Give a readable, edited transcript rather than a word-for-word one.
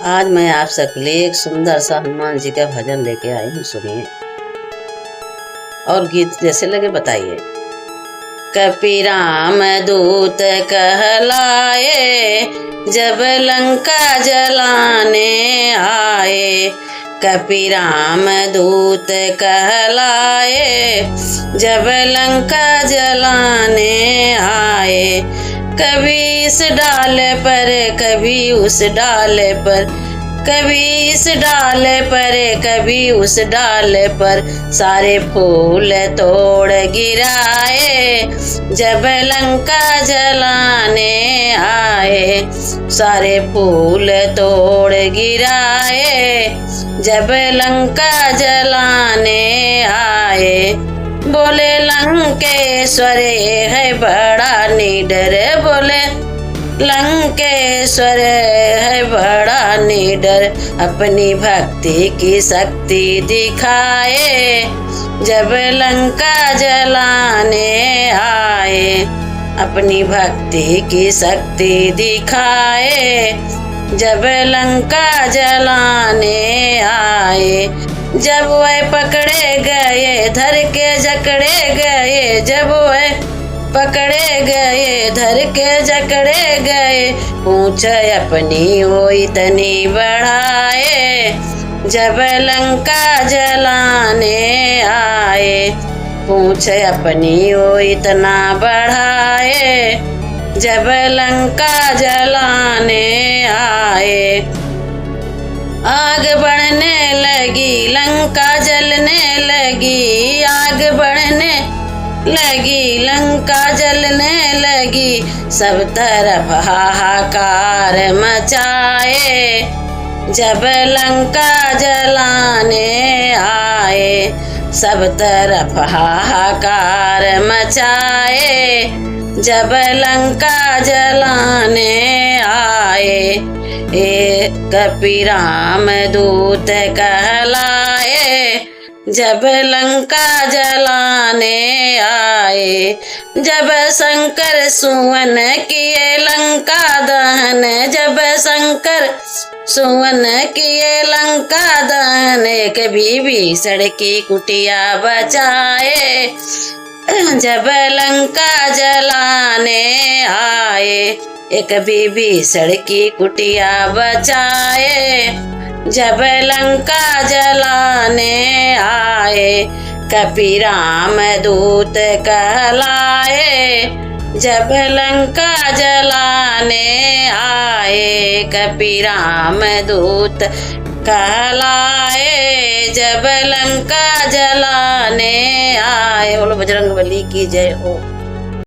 आज मैं आप सबके लिए एक सुंदर सा हनुमान जी का भजन लेके आई हूँ, सुनिए। और गीत जैसे लगे बताइए। कपीराम दूत कहलाए, जब लंका जलाने आए। कपीराम दूत कहलाए, जब लंका जलाने आए। कभी इस डाल पर कभी उस डाल पर, कभी इस डाल पर कभी उस डाल पर, सारे फूल तोड़ गिराए। जब लंका जलाने आए, सारे फूल तोड़ गिराए। जब लंका जलाने आए। बोले लंकेश्वर है बड़ा निडर, बोले लंकेश्वर है बड़ा निडर। अपनी भक्ति की शक्ति दिखाए, जब लंका जलाने आए। अपनी भक्ति की शक्ति दिखाए, जब लंका जलाने आए। जब वह पकड़े गए धर के जकड़े गए, जब वह पकड़े गए धर के जकड़े गए। पूछ अपनी वो इतनी बढ़ाए, जब लंका जलाने आए। पूछ अपनी वो इतना बढ़ाए, जब लंका जलाने आए। आग बढ़ने लगी लंका जलने लगी, आग बढ़ने लगी लंका जलने लगी। सब तरफ हाहाकार मचाए, जब लंका जलाने आए। सब तरफ हाहाकार मचाए, जब लंका जलाने आए। कपीराम दूत कहलाए, जब लंका जलाने आए। जब शंकर सुवन किए लंका दहन, जब शंकर सुवन किए लंका दहन। एक बीबी सड़की कुटिया बचाए, जब लंका जलाने आए। एक बीबी सड़की कुटिया बचाए, जब लंका जलाने आए। कपीराम दूत कहलाए, जब लंका जलाने आए। कपीराम दूत कहलाए, जब लंका जलाने आए। बोलो बजरंगबली की जय हो।